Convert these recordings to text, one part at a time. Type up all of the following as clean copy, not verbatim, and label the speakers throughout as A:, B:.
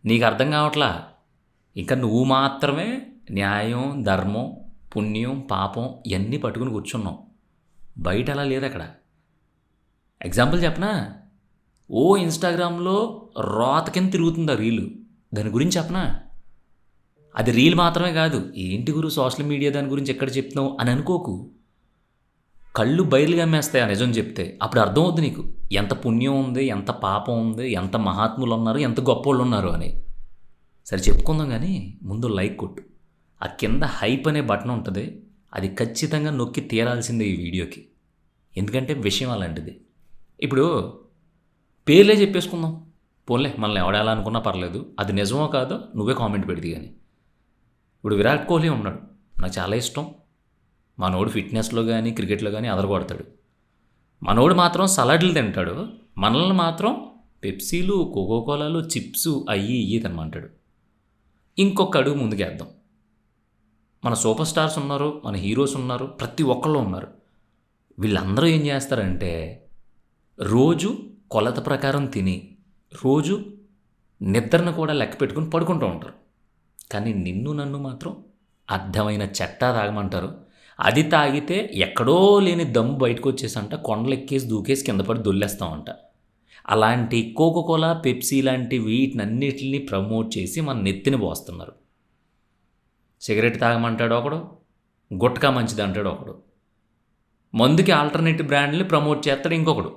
A: నీకు అర్థం కావట్లా. ఇంకా నువ్వు మాత్రమే న్యాయం, ధర్మం, పుణ్యం, పాపం ఇవన్నీ పట్టుకుని కూర్చున్నావు. బయట అలా లేదు అక్కడ. ఎగ్జాంపుల్ చెప్పనా? ఓ ఇన్స్టాగ్రామ్లో రోత కింద తిరుగుతుంది ఆ రీలు. దాని గురించి చెప్పనా? అది రీల్ మాత్రమే కాదు. ఏంటి గురు సోషల్ మీడియా దాని గురించి ఎక్కడ చెప్తున్నావు అని అనుకోకు. కళ్ళు బయలుగా అమ్మేస్తాయి ఆ నిజం చెప్తే. అప్పుడు అర్థమవుద్ది నీకు ఎంత పుణ్యం ఉంది, ఎంత పాపం ఉంది, ఎంత మహాత్ములు ఉన్నారు, ఎంత గొప్పోళ్ళు ఉన్నారు అని. సరే చెప్పుకుందాం కానీ ముందు లైక్ కొట్టు. ఆ కింద హైప్ అనే బటన్ ఉంటుంది, అది ఖచ్చితంగా నొక్కి తీరాల్సిందే ఈ వీడియోకి. ఎందుకంటే విషయం అలాంటిది. ఇప్పుడు పేర్లే చెప్పేసుకుందాం. పోన్లే మనల్ని ఎవడాలనుకున్నా పర్లేదు, అది నిజమో కాదో నువ్వే కామెంట్ పెడితే కానీ. ఇప్పుడు విరాట్ కోహ్లీ ఉన్నాడు, నాకు చాలా ఇష్టం. మనోడు ఫిట్నెస్లో కానీ క్రికెట్లో కానీ అదరగొడతాడు. మనోడు మాత్రం సలాడ్లు తింటాడు, మనల్ని మాత్రం పెప్సీలు, కోకోకోలాలు, చిప్స్ అయ్యి ఇయ్యి తినమంటాడు. ఇంకొక అడుగు ముందుకేద్దాం. మన సూపర్ స్టార్స్ ఉన్నారు, మన హీరోస్ ఉన్నారు, ప్రతి ఒక్కళ్ళు ఉన్నారు. వీళ్ళందరూ ఏం చేస్తారంటే రోజు కొలత ప్రకారం తిని రోజు నిద్రను కూడా లెక్క పెట్టుకుని పడుకుంటూ ఉంటారు. కానీ నిన్ను నన్ను మాత్రం అర్థమైన చెట్టా తాగమంటారు. అది తాగితే ఎక్కడో లేని దమ్ము బయటకు వచ్చేసంట కొండలు ఎక్కేసి దూకేసి కింద పడి దొల్లేస్తామంట. అలాంటి కోకోకోలా, పెప్సీ లాంటి వీటినన్నిటిని ప్రమోట్ చేసి మన నెత్తిని పోస్తున్నారు. సిగరెట్ తాగమంటాడు ఒకడు, గుట్కా మంచిది అంటాడు ఒకడు, మందుకి ఆల్టర్నేటివ్ బ్రాండ్ని ప్రమోట్ చేస్తాడు ఇంకొకడు.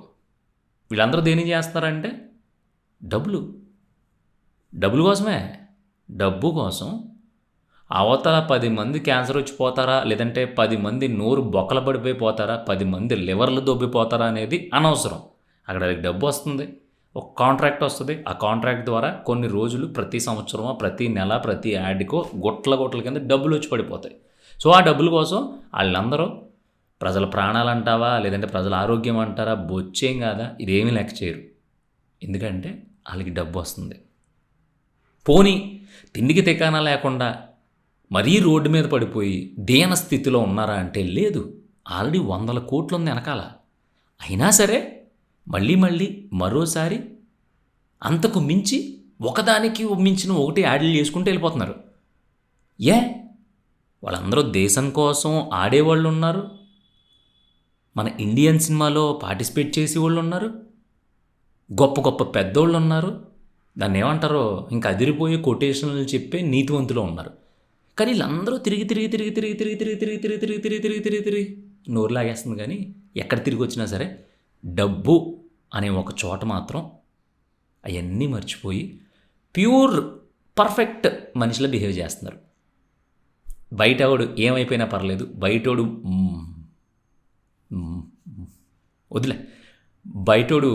A: వీళ్ళందరూ దేని చేస్తారంటే డబ్బులు కోసమే. డబ్బు కోసం అవతల 10 మంది క్యాన్సర్ వచ్చి పోతారా, లేదంటే 10 మంది నోరు బొక్కల పడిపోయి పోతారా, 10 మంది లివర్లు దొబ్బిపోతారా అనేది అనవసరం. అక్కడ డబ్బు వస్తుంది, ఒక కాంట్రాక్ట్ వస్తుంది. ఆ కాంట్రాక్ట్ ద్వారా కొన్ని రోజులు ప్రతి సంవత్సరమో ప్రతి నెల ప్రతి యాడ్కో గుట్ల కింద డబ్బులు వచ్చి పడిపోతాయి. సో ఆ డబ్బుల కోసం వాళ్ళందరూ ప్రజల ప్రాణాలు అంటావా, లేదంటే ప్రజల ఆరోగ్యం అంటారా, బొచ్చేం కాదా, ఇదేమీ లెక్క చేయరు. ఎందుకంటే వాళ్ళకి డబ్బు వస్తుంది. పోనీ తిండికి తికానా లేకుండా మరీ రోడ్డు మీద పడిపోయి దీన స్థితిలో ఉన్నారా అంటే లేదు. ఆల్రెడీ 100 కోట్లు ఉంది వెనకాల. అయినా సరే మళ్ళీ మరోసారి అంతకు మించి ఒకదానికి మించిన ఒకటి యాడ్లు చేసుకుంటూ వెళ్ళిపోతున్నారు. వాళ్ళందరూ దేశం కోసం ఆడేవాళ్ళు ఉన్నారు, మన ఇండియన్ సినిమాలో పార్టిసిపేట్ చేసే వాళ్ళు ఉన్నారు, గొప్ప గొప్ప పెద్దోళ్ళు ఉన్నారు, దాన్ని ఏమంటారో ఇంకా అదిరిపోయే కొటేషన్లు చెప్పే నీతివంతులు ఉన్నారు. కానీ వీళ్ళందరూ తిరిగి నోరు లాగేస్తుంది. కానీ ఎక్కడ తిరిగి వచ్చినా సరే డబ్బు అనే ఒక చోట మాత్రం అవన్నీ మర్చిపోయి ప్యూర్ పర్ఫెక్ట్ మనిషిలో బిహేవ్ చేస్తున్నారు. బయటవాడు ఏమైపోయినా పర్లేదు, బయటోడు వదిలే, బయటోడు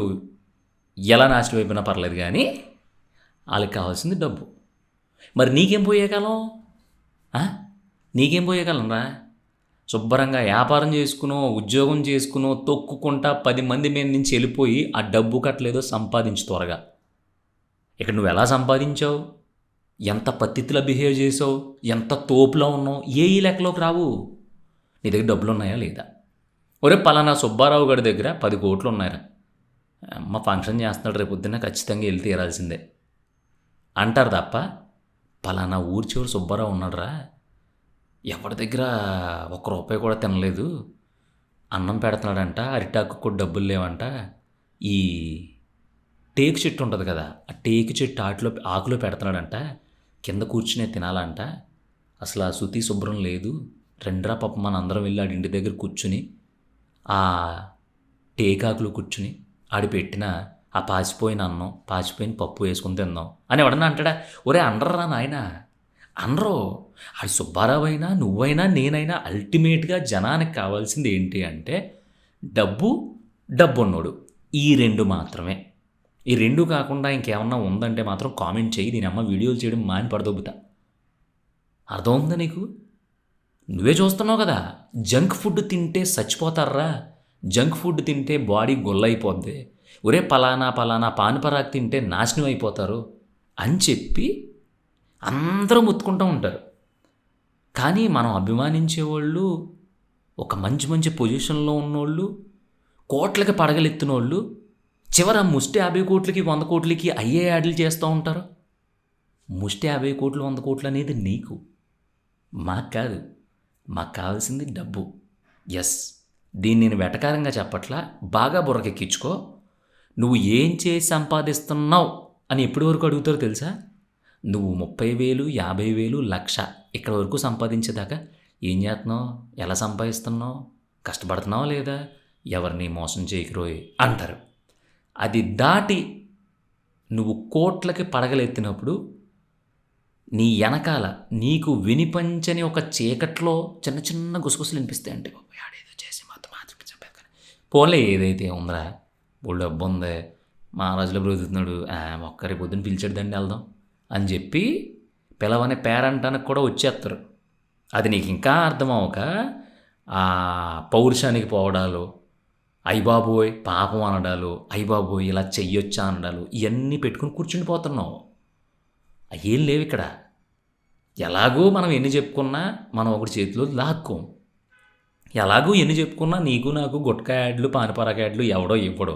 A: ఎలా నాశనం అయిపోయినా పర్లేదు, కానీ వాళ్ళకి కావాల్సింది డబ్బు. మరి నీకేం పోయే కాలం రా? శుభ్రంగా వ్యాపారం చేసుకునో ఉద్యోగం చేసుకునో తొక్కుకుంటా 10 మంది మీద నుంచి వెళ్ళిపోయి ఆ డబ్బు కట్టలేదో సంపాదించు త్వరగా. ఇక్కడ నువ్వు ఎలా సంపాదించావు, ఎంత పద్ధతిలో బిహేవ్ చేసావు, ఎంత తోపులో ఉన్నావు, ఈ లెక్కలోకి రావు. నీ దగ్గర డబ్బులు ఉన్నాయా లేదా? ఒరే పలానా సుబ్బారావు గారి దగ్గర 10 కోట్లు ఉన్నాయరా, అమ్మ ఫంక్షన్ చేస్తున్నాడు రేపు పొద్దున్న ఖచ్చితంగా వెళ్ళి తీరాల్సిందే అంటారు తప్ప, పలానా ఊరి చివరి సుబ్బారావు ఉన్నాడురా, ఎవరి దగ్గర ₹1 కూడా తినలేదు, అన్నం పెడుతున్నాడంట, అరిటాకు కూడా డబ్బులు లేవంట, ఈ టేకు చెట్టు ఉంటుంది కదా, ఆ టేకు చెట్టు ఆకులో పెడుతున్నాడంట, కింద కూర్చునే తినాలంట, అసలు ఆ శుతి శుభ్రం లేదు, రెండ్రా పాప మన అందరం వెళ్ళి ఆడి ఇంటి దగ్గర కూర్చుని ఆ టేకాకులు కూర్చుని ఆడి పెట్టిన ఆ పాచిపోయిన అన్నం, పాచిపోయిన పప్పు వేసుకుని తిందాం అని ఎవడన్నా అంటాడా? ఒరే అనరా నాయన, అనరు. ఆడి సుబ్బారావు అయినా నువ్వైనా నేనైనా అల్టిమేట్గా జనానికి కావాల్సింది ఏంటి అంటే డబ్బు ఉన్నోడు. ఈ 2 మాత్రమే. ఈ 2 కాకుండా ఇంకేమన్నా ఉందంటే మాత్రం కామెంట్ చేయి, దీని అమ్మ వీడియోలు చేయడం మాని పడదొబ్బుతా. అర్థం ఉందా నీకు? నువ్వే చూస్తున్నావు కదా, జంక్ ఫుడ్ తింటే చచ్చిపోతారా, జంక్ ఫుడ్ తింటే బాడీ గొల్లైపోద్ది, ఒరే పలానా పాన్పరాకు తింటే నాశనం అయిపోతారు అని చెప్పి అందరూ ముత్తుకుంటూ ఉంటారు. కానీ మనం అభిమానించేవాళ్ళు, ఒక మంచి పొజిషన్లో ఉన్నోళ్ళు, కోట్లకి పడగలెత్తినోళ్ళు చివర ముష్టి 50 కోట్లకి 100 కోట్లకి అయ్యే యాడ్లు చేస్తూ ఉంటారు. ముష్టి 50 కోట్లు 100 కోట్లు అనేది నీకు, మాకు కాదు. మాకు కావాల్సింది డబ్బు. ఎస్, దీన్ని నేను వెటకారంగా చెప్పట్లా, బాగా బుర్రకెక్కించుకో. నువ్వు ఏం చేసి సంపాదిస్తున్నావు అని ఎప్పటి వరకు అడుగుతారో తెలుసా? నువ్వు 30,000, 50,000, 1,00,000 ఇక్కడ వరకు సంపాదించేదాకా ఏం చేస్తున్నావు, ఎలా సంపాదిస్తున్నావు, కష్టపడుతున్నావా లేదా, ఎవరిని మోసం చేయకురోయ్ అంటారు. అది దాటి నువ్వు కోట్లకి పడగలెత్తినప్పుడు నీ వెనకాల నీకు వినిపించని ఒక చీకట్లో చిన్న చిన్న గుసగుసలు వినిపిస్తాయి. అంటే ఆడేదో చేసి మాత్రం చెప్పాను, పోలే ఏదైతే ఉందిరా, బోల్డ్ డబ్బు ఉంది, మహారాజులో బ్రతుకుతున్నాడు, ఒక్కరి పొద్దున్న పిలిచాడుదండి వెళ్దాం అని చెప్పి పిలవని పేరంటానికి కూడా వచ్చేస్తారు. అది నీకు ఇంకా అర్థమవక ఆ పౌరుషానికి పోవడాలు, అయ్యబాబోయ్ పాపం అనడాలు, అయ్యబాబోయ్ ఇలా చెయ్యొచ్చా అనడాలు, ఇవన్నీ పెట్టుకుని కూర్చుండిపోతున్నావు. ఏం లేవు ఇక్కడ. ఎలాగూ మనం ఎన్ని చెప్పుకున్నా మనం ఒకటి చేతిలో లాక్కోం. ఎలాగూ ఎన్ని చెప్పుకున్నా నీకు నాకు గుట్కా యాడ్లు, పానిపరాక యాడ్లు ఎవడో ఇవ్వడో.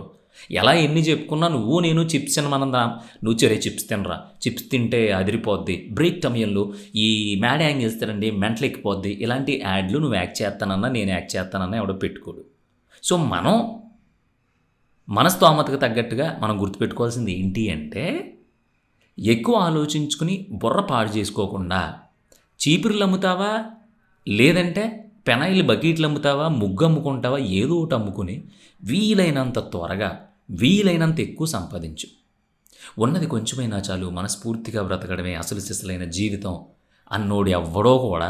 A: ఎలా ఎన్ని చెప్పుకున్నా నువ్వు నేను చిప్స్ తినమన్నా, నువ్వు చెరే చిప్స్ తినరా, చిప్స్ తింటే అదిరిపోద్ది, బ్రేక్ సమయంలో ఈ మ్యాడ్ యాంగిల్స్ తినండి మెంటల్ ఎక్కిపోద్ది, ఇలాంటి యాడ్లు నువ్వు యాక్ట్ చేస్తానన్నా నేను యాక్ట్ చేస్తానన్నా ఎవడో పెట్టుకోడు. సో మనం మన స్తోమతకు తగ్గట్టుగా మనం గుర్తుపెట్టుకోవాల్సింది ఏంటి అంటే, ఎక్కువ ఆలోచించుకుని బుర్ర పాడు చేసుకోకుండా చీపురులు అమ్ముతావా, లేదంటే పెనాయిల్ బకెట్లు అమ్ముతావా, ముగ్గు అమ్ముకుంటావా, ఏదో ఒకటి అమ్ముకుని వీలైనంత త్వరగా వీలైనంత ఎక్కువ సంపాదించు. ఉన్నది కొంచెమైనా చాలు, మనస్ఫూర్తిగా బ్రతకడమే అసలు సిసలైన జీవితం అన్నోడు ఎవ్వడో కూడా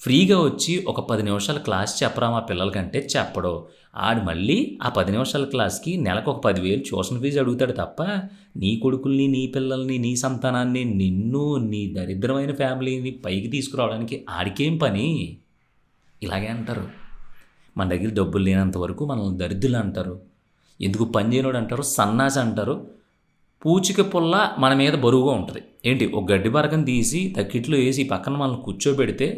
A: ఫ్రీగా వచ్చి ఒక 10 నిమిషాల క్లాస్ చెప్పరా మా పిల్లలకంటే చెప్పడో. ఆడు మళ్ళీ ఆ 10 నిమిషాల క్లాస్కి నెలకు ఒక 10,000 ట్యూషన్ ఫీజు అడుగుతాడు తప్ప నీ కొడుకుల్ని, నీ పిల్లల్ని, నీ సంతానాన్ని, నిన్ను, నీ దరిద్రమైన ఫ్యామిలీని పైకి తీసుకురావడానికి ఆడికేం పని? ఇలాగే అంటారు. మన దగ్గర డబ్బులు లేనంత వరకు మనల్ని దరిద్రులు అంటారు, ఎందుకు పని చేయనోడు అంటారు, సన్నాసి అంటారు. పూచిక పుల్ల మన మీద బరువుగా ఉంటుంది. ఏంటి, ఒక గడ్డి పరకం తీసి తక్కిట్లో వేసి పక్కన మనల్ని కూర్చోబెడితే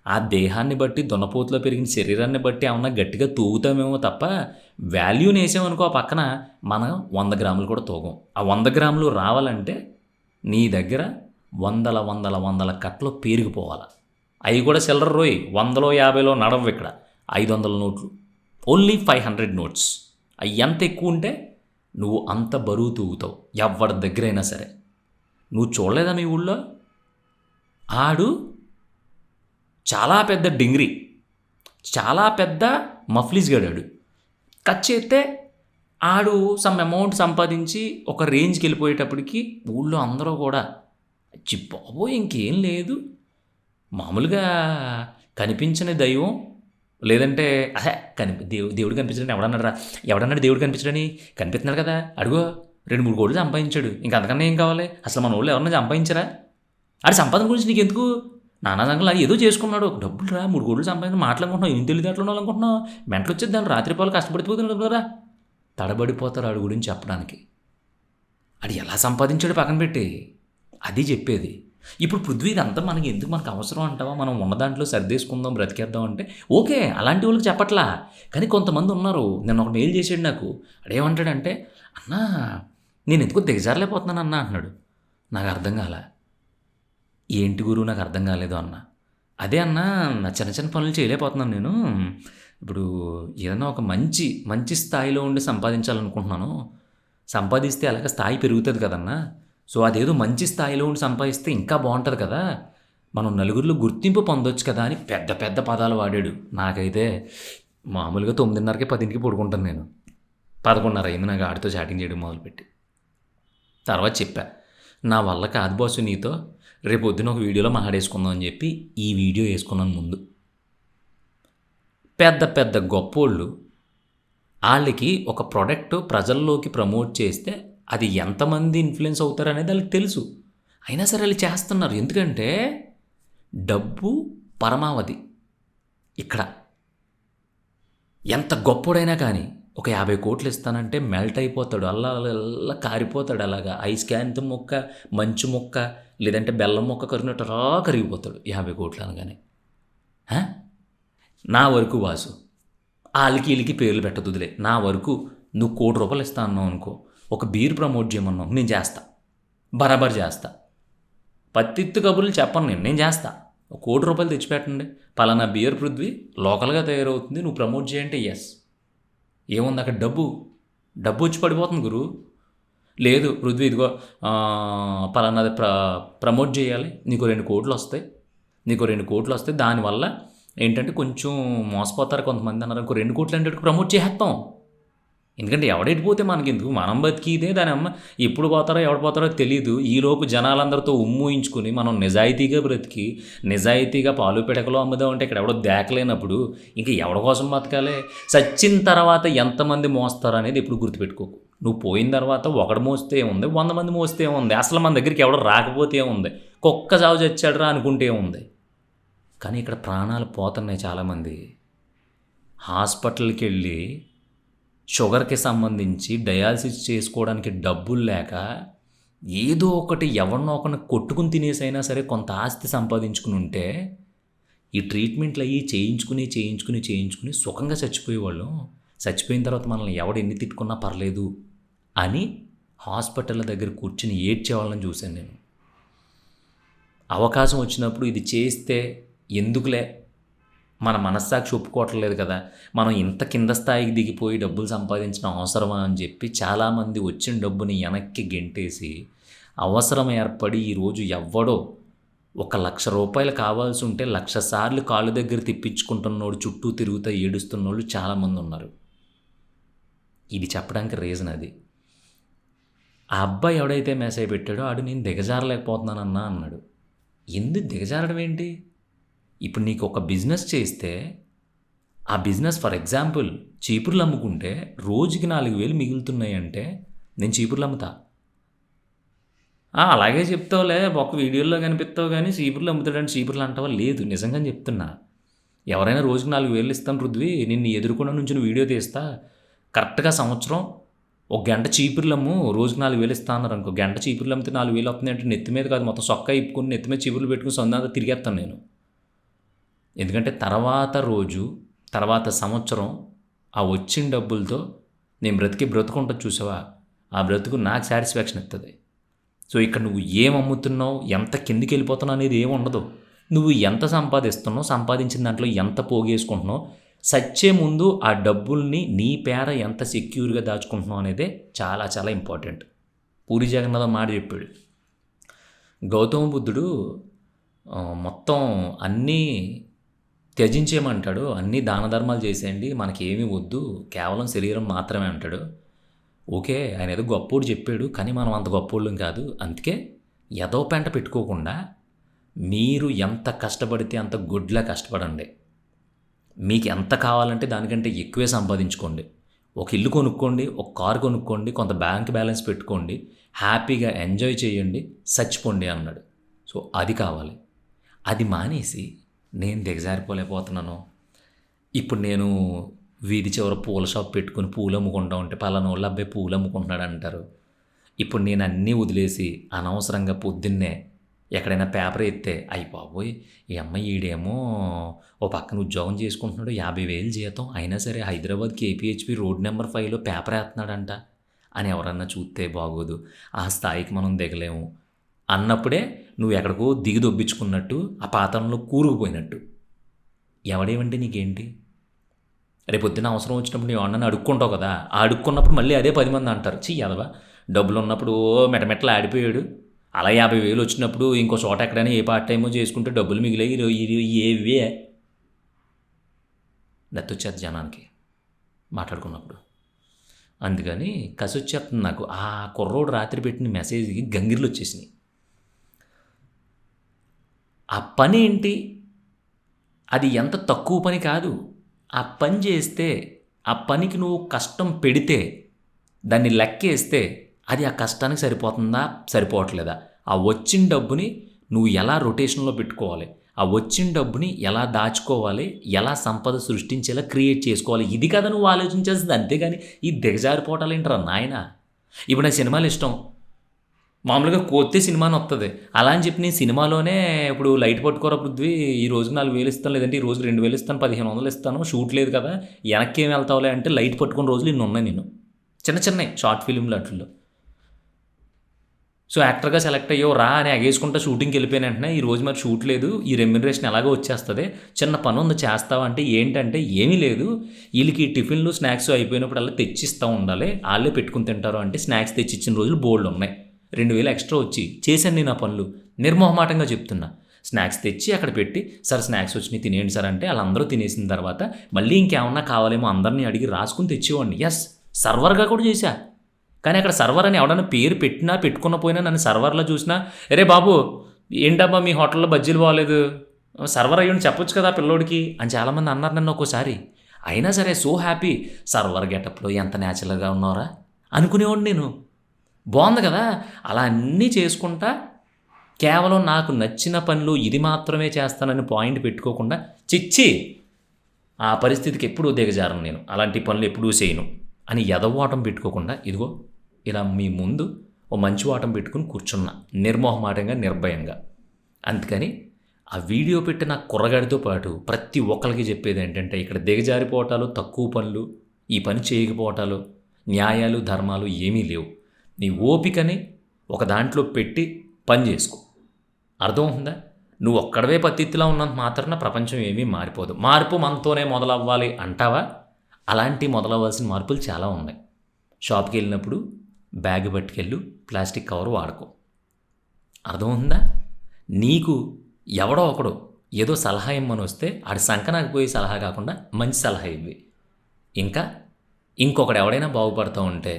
A: ఆ దేహాన్ని బట్టి, దున్నపోతులో పెరిగిన శరీరాన్ని బట్టి ఏమన్నా గట్టిగా తూగుతామేమో తప్ప వాల్యూని వేసామనుకో ఆ పక్కన మనం 100 గ్రాములు కూడా తూగం. ఆ 100 గ్రాములు రావాలంటే నీ దగ్గర వందల కట్టలు పేరుకుపోవాలి. అవి కూడా చిల్లర రోయ్, 100లో 50లో నడవు. ఇక్కడ 500 నోట్లు, ఓన్లీ 500 నోట్స్. అవి ఎంత ఎక్కువ ఉంటే నువ్వు అంత బరువు తూగుతావు ఎవరి దగ్గరైనా సరే. నువ్వు చూడలేదా మీ ఊళ్ళో ఆడు చాలా పెద్ద డింగ్రీ, చాలా పెద్ద మఫ్లీస్ గడాడు, కట్ చేస్తే ఆడు సమ్ అమౌంట్ సంపాదించి ఒక రేంజ్కి వెళ్ళిపోయేటప్పటికి ఊళ్ళో అందరూ కూడా బాబో ఇంకేం లేదు, మామూలుగా కనిపించని దైవం, లేదంటే దేవుడు కనిపించడని ఎవడన్నాడు దేవుడు కనిపించడని, కనిపిస్తున్నాడు కదా అడుగో 2-3 కోట్లు సంపాదించాడు, ఇంకా అంతకన్నా ఏం కావాలి? అసలు మన ఊళ్ళో ఎవరన్నా సంపాదించరా? ఆడి సంపాదన గురించి నీకు ఎందుకు? నానా సంఘాలు ఏదో చేసుకున్నాడు, డబ్బులు రా 3 కోట్లు సంపాదించి మాట్లాడుకుంటున్నావు, ఏం తెలియదు అనుకుంటున్నావు, మెంటలు వచ్చేది దాన్ని రాత్రిపాలు కష్టపడిపోతున్నాడు రా. తడబడిపోతారు ఆడి గురించి చెప్పడానికి. ఆడు ఎలా సంపాదించాడు పక్కన పెట్టి, అది చెప్పేది. ఇప్పుడు పృథ్వీ ఇదంతా మనకి ఎందుకు, మనకు అవసరం అంటావా? మనం ఉన్న దాంట్లో సర్దేసుకుందాం, బ్రతికేద్దాం అంటే ఓకే, అలాంటి వాళ్ళకి చెప్పట్లా. కానీ కొంతమంది ఉన్నారు. నేను ఒక మెయిల్ చేసాడు నాకు, అడేమంటాడంటే, అన్నా నేను ఎందుకో దిగజారలేకపోతున్నాను అన్నా అంటున్నాడు. నాకు అర్థం కాలే. ఏంటి గురువు నాకు అర్థం కాలేదు అన్న. అదే అన్న, నా చిన్న చిన్న పనులు చేయలేకపోతున్నాను నేను. ఇప్పుడు ఏదైనా ఒక మంచి స్థాయిలో ఉండి సంపాదించాలనుకుంటున్నాను. సంపాదిస్తే అలాగ స్థాయి పెరుగుతుంది కదన్నా. సో అదేదో మంచి స్థాయిలో ఉండి సంపాదిస్తే ఇంకా బాగుంటుంది కదా, మనం నలుగురిలో గుర్తింపు పొందొచ్చు కదా అని పెద్ద పెద్ద పదాలు వాడాడు. నాకైతే మామూలుగా 9:30కి 10కి పడుకుంటాను నేను. 11:30 అయింది నాకు ఆడితో చాటింగ్ చేయడం మొదలుపెట్టి. తర్వాత చెప్పా, నా వల్ల కాదు బాసు నీతో, రేపు పొద్దున ఒక వీడియోలో మాట్లాడేసుకుందాం అని చెప్పి ఈ వీడియో వేసుకున్నాను ముందు. పెద్ద పెద్ద గొప్పోళ్ళు వాళ్ళకి ఒక ప్రోడక్ట్ ప్రజల్లోకి ప్రమోట్ చేస్తే అది ఎంతమంది ఇన్ఫ్లుయెన్స్ అవుతారు అనేది వాళ్ళకి తెలుసు. అయినా సరే వాళ్ళు చేస్తున్నారు. ఎందుకంటే డబ్బు పరమావధి. ఇక్కడ ఎంత గొప్పోడైనా కానీ ఒక 50 కోట్లు ఇస్తానంటే మెల్ట్ అయిపోతాడు, అల్లా కారిపోతాడు. అలాగా ఐస్ క్యాన్త్ మొక్క, మంచు మొక్క, లేదంటే బెల్లం మొక్క కరిగినట్టు రా కరిగిపోతాడు 50 కోట్లు అనగానే. నా వరకు వాసు, వాళ్ళకి వీళ్ళకి పేర్లు పెట్టదులే. నా వరకు నువ్వు ₹1,00,00,000 ఇస్తా అన్నావు అనుకో, ఒక బీర్ ప్రమోట్ చేయమన్నావు, నేను చేస్తా, బరాబర్ చేస్తా. పత్తిత్తు కబుర్లు చెప్పను నేను చేస్తా. ₹1,00,00,000 తెచ్చిపెట్టండి, పలానా బియర్ పృథ్వీ లోకల్గా తయారవుతుంది, నువ్వు ప్రమోట్ చేయంటే ఎస్. ఏముంది అక్కడ? డబ్బు వచ్చి పడిపోతుంది గురు. లేదు పృథ్వీ ఇదిగో పలానాది ప్రమోట్ చేయాలి, నీకు 2,00,00,000 వస్తాయి, దానివల్ల ఏంటంటే కొంచెం మోసపోతారు కొంతమంది అన్నారు అనుకో, 2,00,00,000 అంటే ప్రమోట్ చేసేస్తాం. ఎందుకంటే ఎవడెట్టిపోతే మనకెందుకు, మనం బతికిదే దాని అమ్మ. ఎప్పుడు పోతారో ఎవడు పోతారో తెలియదు. ఈలోపు జనాలందరితో ఉమ్మూయించుకుని మనం నిజాయితీగా బ్రతికి నిజాయితీగా పాలు పిడకలో అమ్ముదాం అంటే ఇక్కడ ఎవడో దేకలేనప్పుడు ఇంక ఎవడి కోసం బతకాలి? చచ్చిన తర్వాత ఎంతమంది మోస్తారు అనేది ఎప్పుడు గుర్తుపెట్టుకోకు. నువ్వు పోయిన తర్వాత ఒకడు మోస్తే ఏముంది, 100 మంది మోస్తే ఏముంది, అసలు మన దగ్గరికి ఎవడో రాకపోతే ఏముంది, కుక్క చావు చచ్చాడురా అనుకుంటే ఏముంది. కానీ ఇక్కడ ప్రాణాలు పోతున్నాయి. చాలామంది హాస్పిటల్కి వెళ్ళి షుగర్కి సంబంధించి డయాలసిస్ చేసుకోవడానికి డబ్బులు లేక ఏదో ఒకటి ఎవరినో ఒకరిని కొట్టుకుని తినేసైనా సరే కొంత ఆస్తి సంపాదించుకుని ఉంటే ఈ ట్రీట్మెంట్లు అయ్యి చేయించుకుని సుఖంగా చచ్చిపోయేవాళ్ళు. చచ్చిపోయిన తర్వాత మనల్ని ఎవడు ఎన్ని తిట్టుకున్నా పర్లేదు అని హాస్పిటల్ దగ్గర కూర్చుని ఏడ్చేవాళ్ళని చూశాను నేను. అవకాశం వచ్చినప్పుడు ఇది చేస్తే ఎందుకులే, మన మనస్సాక్షి ఒప్పుకోవట్లేదు కదా, మనం ఇంత కింద స్థాయికి దిగిపోయి డబ్బులు సంపాదించిన అవసరమా అని చెప్పి చాలామంది వచ్చిన డబ్బుని వెనక్కి గెంటేసి అవసరం ఏర్పడి ఈరోజు ఎవ్వడో ₹1,00,000 కావాల్సి ఉంటే 1,00,000 సార్లు కాళ్ళు దగ్గర తిప్పించుకుంటున్నోడు, చుట్టూ తిరుగుతూ ఏడుస్తున్నోళ్ళు చాలామంది ఉన్నారు. ఇది చెప్పడానికి రీజన్ అది. ఆ అబ్బాయి ఎవడైతే మెసేజ్ పెట్టాడో ఆడు నేను దిగజారలేకపోతున్నానన్నా అన్నాడు. ఎందుకు దిగజారడం ఏంటి? ఇప్పుడు నీకు ఒక బిజినెస్ చేస్తే ఆ బిజినెస్ ఫర్ ఎగ్జాంపుల్ చీపుర్లు అమ్ముకుంటే రోజుకి 4,000 మిగులుతున్నాయి అంటే నేను చీపుర్లు అమ్ముతా. అలాగే చెప్తావులే, ఒక వీడియోలో కనిపిస్తావు కానీ చీపుర్లు అమ్ముతాడని చీపుర్లు అంటావా? లేదు, నిజంగా చెప్తున్నా. ఎవరైనా రోజుకి 4,000 ఇస్తాను పృథ్వీ, నిన్ను ఎదుర్కొన్న నుంచి వీడియో తీస్తా, కరెక్ట్గా సంవత్సరం 1 గంట చీపుర్లు అమ్ము, రోజుకి 4,000 ఇస్తా అన్నారు అనుకో, గంట చీపుర్లు అమ్మితే 4,000 వస్తుంది అంటే నెత్తి మీద కాదు మొత్తం సొక్కా ఇప్పుకొని నెత్తి మీద చీపుర్లు పెట్టుకుని సొంతంగా తిరిగేస్తాను నేను. ఎందుకంటే తర్వాత సంవత్సరం ఆ వచ్చిన డబ్బులతో నేను బ్రతుకుంటుంది చూసావా, ఆ బ్రతుకు నాకు సాటిస్ఫాక్షన్ ఇస్తుంది. సో ఇక్కడ నువ్వు ఏం అమ్ముతున్నావు, ఎంత కిందికి వెళ్ళిపోతున్నావు అనేది ఏమి ఉండదు. నువ్వు ఎంత సంపాదిస్తున్నావు, సంపాదించిన దాంట్లో ఎంత పోగేసుకుంటున్నావు, సచ్చే ముందు ఆ డబ్బుల్ని నీ పేర ఎంత సెక్యూర్గా దాచుకుంటున్నావు అనేదే చాలా చాలా ఇంపార్టెంట్. పూరి జగన్నాథ్ మాట చెప్పాడు, గౌతమ బుద్ధుడు మొత్తం అన్నీ త్యజించేయమంటాడు, అన్నీ దాన ధర్మాలు చేసేయండి, మనకి ఏమీ వద్దు, కేవలం శరీరం మాత్రమే అంటాడు. ఓకే, ఆయన ఏదో గొప్పోడు చెప్పాడు, కానీ మనం అంత గొప్పోళ్ళం కాదు. అందుకే ఎదో పెంట పెట్టుకోకుండా మీరు ఎంత కష్టపడితే అంత గుడ్లా కష్టపడండి. మీకు ఎంత కావాలంటే దానికంటే ఎక్కువే సంపాదించుకోండి. ఒక ఇల్లు కొనుక్కోండి, ఒక కారు కొనుక్కోండి, కొంత బ్యాంక్ బ్యాలెన్స్ పెట్టుకోండి, హ్యాపీగా ఎంజాయ్ చేయండి, చచ్చిపోండి అన్నాడు. సో అది కావాలి. అది మానేసి నేను దిగజారిపోలేకపోతున్నాను, ఇప్పుడు నేను వీధి చివర పూల షాప్ పెట్టుకుని పూలు అమ్ముకుంటా ఉంటే పలానా వాళ్ళు అబ్బాయి పూలు అమ్ముకుంటున్నాడు అంటారు. ఇప్పుడు నేను అన్నీ వదిలేసి అనవసరంగా పొద్దున్నే ఎక్కడైనా పేపర్ ఎత్తే అయ్యి బాబోయ్ ఈ అమ్మాయి ఈడేమో ఓ పక్కన ఉద్యోగం చేసుకుంటున్నాడు, 50,000 జీతం, అయినా సరే హైదరాబాద్ KPHP రోడ్ నెంబర్ 5లో పేపర్ వేస్తున్నాడంట అని ఎవరన్నా చూస్తే బాగోదు, ఆ స్థాయికి మనం దిగలేము అన్నప్పుడే నువ్వు ఎక్కడికో దిగి దొబ్బించుకున్నట్టు, ఆ పాతంలో కూరుకుపోయినట్టు. ఎవడేమంటే నీకేంటి? రేపొద్దున అవసరం వచ్చినప్పుడు నువ్వు అన్నని అడుక్కుంటావు కదా, ఆ అడుక్కున్నప్పుడు మళ్ళీ అదే 10 మంది అంటారు, ఎదవా డబ్బులు ఉన్నప్పుడు మెటమెట్ల ఆడిపోయాడు, అలా 50,000 వచ్చినప్పుడు ఇంకో చోట ఎక్కడైనా ఏ పార్ట్ టైమో చేసుకుంటే డబ్బులు మిగిలాయి, ఏవే దత్తొచ్చేది జనానికి మాట్లాడుకున్నప్పుడు. అందుకని కసి వచ్చేస్తుంది నాకు. ఆ కుర్రోడు రాత్రి పెట్టిన మెసేజ్కి గంగిర్లు వచ్చేసినాయి. ఆ పని ఏంటి, అది ఎంత తక్కువ పని కాదు. ఆ పని చేస్తే, ఆ పనికి నువ్వు కష్టం పెడితే, దాన్ని లెక్కేస్తే అది ఆ కష్టానికి సరిపోతుందా సరిపోవట్లేదా, ఆ వచ్చిన డబ్బుని నువ్వు ఎలా రొటేషన్లో పెట్టుకోవాలి, ఆ వచ్చిన డబ్బుని ఎలా దాచుకోవాలి, ఎలా సంపద సృష్టించేలా క్రియేట్ చేసుకోవాలి, ఇది కదా నువ్వు ఆలోచించాల్సింది. అంతేగాని ఈ దిగజారిపోవటాలు ఏంటరా నాయన. ఇప్పుడు నాకు సినిమాలు ఇష్టం, మామూలుగా కొత్త సినిమాని వస్తుంది, అలా అని చెప్పి నేను సినిమాలోనే ఇప్పుడు లైట్ పట్టుకోరా పృథ్వీ, ఈ రోజు 4,000 ఇస్తాను, లేదంటే ఈ రోజు 2,000 ఇస్తాను, 1,500 ఇస్తాను, షూట్ లేదు కదా వెనక్కి ఏం వెళ్తావులే అంటే లైట్ పట్టుకున్న రోజులు ఇన్ని ఉన్నాయి. నేను చిన్న షార్ట్ ఫిలింలు అట్లలో సో యాక్టర్గా సెలెక్ట్ అయ్యో రా అని ఎగేసుకుంటా షూటింగ్కి వెళ్ళిపోయిన వెంటనే ఈ రోజు మరి షూట్ లేదు, ఈ రెమ్యునరేషన్ ఎలాగో వచ్చేస్తుంది, చిన్న పని ఉంది చేస్తావా అంటే ఏంటంటే ఏమీ లేదు, వీళ్ళకి టిఫిన్లు స్నాక్స్ అయిపోయినప్పుడు అలా తెచ్చిస్తూ ఉండాలి, వాళ్ళే పెట్టుకుని తింటారు అంటే స్నాక్స్ తెచ్చిచ్చిన రోజులు బోల్డ్ ఉన్నాయి, 2,000 ఎక్స్ట్రా వచ్చి చేశాను నేను ఆ పనులు. నిర్మోహమాటంగా చెప్తున్నా. స్నాక్స్ తెచ్చి అక్కడ పెట్టి సార్ స్నాక్స్ వచ్చినాయి తినేయండి సార్ అంటే వాళ్ళందరూ తినేసిన తర్వాత మళ్ళీ ఇంకేమన్నా కావాలేమో అందరినీ అడిగి రాసుకుని తెచ్చేవాడిని. ఎస్, సర్వర్గా కూడా చేశా. కానీ అక్కడ సర్వర్ అని ఎవడన్నా పేరు పెట్టినా పెట్టుకున్న పోయినా నన్ను సర్వర్లో చూసినా అరే బాబు ఏంటబ్బా మీ హోటల్లో బజ్జీలు బాగలేదు, సర్వర్ అయ్యుండి చెప్పొచ్చు కదా పిల్లోడికి అని చాలామంది అన్నారు నన్ను ఒక్కోసారి. అయినా సరే సో హ్యాపీ, సర్వర్ గెటప్లో ఎంత న్యాచురల్గా ఉన్నారా అనుకునేవాడిని నేను. బాగుంది కదా. అలా అన్నీ చేసుకుంటా కేవలం నాకు నచ్చిన పనులు ఇది మాత్రమే చేస్తానని పాయింట్ పెట్టుకోకుండా చిచ్చి ఆ పరిస్థితికి ఎప్పుడూ దిగజారను నేను, అలాంటి పనులు ఎప్పుడూ చేయను అని ఎదవాటం పెట్టుకోకుండా ఇదిగో ఇలా మీ ముందు ఓ మంచి వాటం పెట్టుకుని కూర్చున్నా నిర్మోహమాటంగా నిర్భయంగా. అందుకని ఆ వీడియో పెట్టిన కుర్రగాడితో పాటు ప్రతి ఒక్కరికి చెప్పేది ఏంటంటే ఇక్కడ దిగజారిపోవటాలు, తక్కువ పనులు, ఈ పని చేయకపోవటాలు, న్యాయాలు ధర్మాలు ఏమీ లేవు. నీ ఓపికని ఒక దాంట్లో పెట్టి పని చేసుకో. అర్థమవుతుందా? నువ్వు ఒక్కడవే పత్తిత్తులా ఉన్నంత మాత్రాన ప్రపంచం ఏమీ మారిపోదు. మార్పు మనతోనే మొదలవ్వాలి అంటావా? అలాంటి మొదలవ్వాల్సిన మార్పులు చాలా ఉన్నాయి. షాప్కి వెళ్ళినప్పుడు బ్యాగ్ పట్టుకెళ్ళు, ప్లాస్టిక్ కవర్ వాడుకో. అర్థమవుతుందా? నీకు ఎవడో ఒకడు ఏదో సలహా ఇమ్మని వస్తే ఆడి సంకనాకి పోయి సలహా కాకుండా మంచి సలహా ఇవ్వి. ఇంకా ఇంకొకడు ఎవడైనా బాగుపడుతూ ఉంటే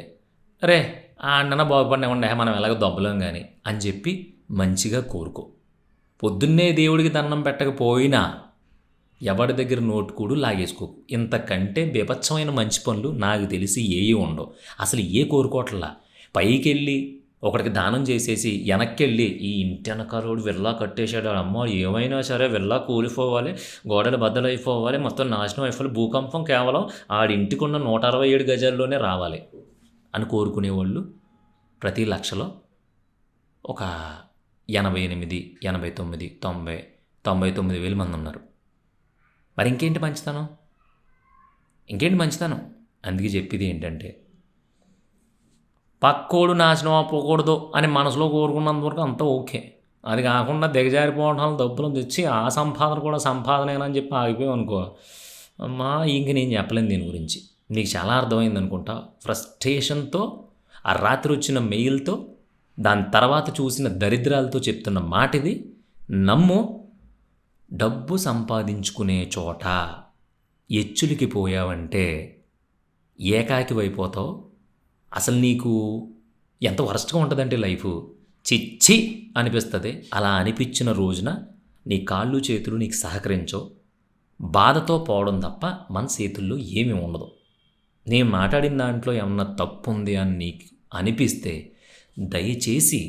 A: రే ఆ అన్న బాగుపడినా మనం ఎలాగ దొబ్బలేం కానీ అని చెప్పి మంచిగా కోరుకో. పొద్దున్నే దేవుడికి దండం పెట్టకపోయినా ఎవరి దగ్గర నోటుకూడు లాగేసుకోకు. ఇంతకంటే బీభత్సమైన మంచి పనులు నాకు తెలిసి ఏవి ఉండవు. అసలు ఏ కోరుకోవట్లా. పైకి వెళ్ళి ఒకడికి దానం చేసేసి వెనక్కి వెళ్ళి ఈ ఇంటి వెనకాలోడు విల్లా కట్టేశాడు, అమ్మో ఏమైనా సరే విల్లా కూలిపోవాలి, గోడలు బద్దలైపోవాలి, మొత్తం నాశనం అయిపోవాలి, భూకంపం కేవలం ఆడింటికున్న 167 గజాల్లోనే రావాలి అని కోరుకునేవాళ్ళు ప్రతి లక్షలో ఒక 88, 89, 90, 99,000 మంది ఉన్నారు. మరి ఇంకేంటి మంచితనం? అందుకే చెప్పేది ఏంటంటే పక్కోడు నాశనం అవ్వకూడదు అని మనసులో కోరుకున్నంతవరకు అంతా ఓకే. అది కాకుండా దిగజారిపోవడం డబ్బులు తెచ్చి ఆ సంపాదన కూడా సంపాదనేనని చెప్పి ఆగిపోయాం అనుకో, అమ్మా ఇంక నేను చెప్పలేను దీని గురించి. నీకు చాలా అర్థమైంది అనుకుంటా. ఫ్రస్ట్రేషన్తో ఆ రాత్రి వచ్చిన మెయిల్తో దాని తర్వాత చూసిన దరిద్రాలతో చెప్తున్న మాట ఇది. నమ్ము, డబ్బు సంపాదించుకునే చోట ఎచ్చులికి పోయావంటే ఏకాకివైపోతావు. అసలు నీకు ఎంత వరస్ట్గా ఉంటుందంటే లైఫ్ చిచ్చి అనిపిస్తుంది. అలా అనిపించిన రోజున నీ కాళ్ళు చేతులు నీకు సహకరించో, బాధతో పోవడం తప్ప మన చేతుల్లో ఏమీ ఉండదు. నేను మాట్లాడిన దాంట్లో ఏమన్నా తప్పు ఉంది అని నీకు అనిపిస్తే దయచేసి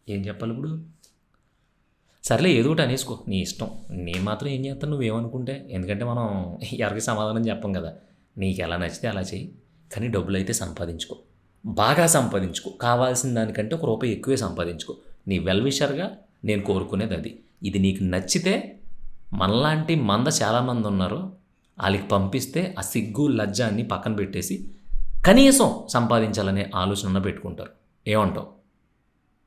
A: ఏం చెప్పాలి ఇప్పుడు? సర్లే ఏదో ఒకటి అనేసుకో, నీ ఇష్టం. నేను మాత్రం ఏం చేస్తాను నువ్వేమనుకుంటే, ఎందుకంటే మనం ఎవరికి సమాధానం చెప్పం కదా. నీకు ఎలా నచ్చితే అలా చెయ్యి, కానీ డబ్బులు అయితే సంపాదించుకో, బాగా సంపాదించుకో. కావాల్సిన దానికంటే ₹1 ఎక్కువే సంపాదించుకో. నీ వెల్ విషర్గా నేను కోరుకునేది అది. ఇది నీకు నచ్చితే మనలాంటి చాలామంది ఉన్నారు, వాళ్ళకి పంపిస్తే ఆ సిగ్గు లజ్జ అన్ని పక్కన పెట్టేసి కనీసం సంపాదించాలనే ఆలోచన పెట్టుకుంటారు. ఏమంటావు?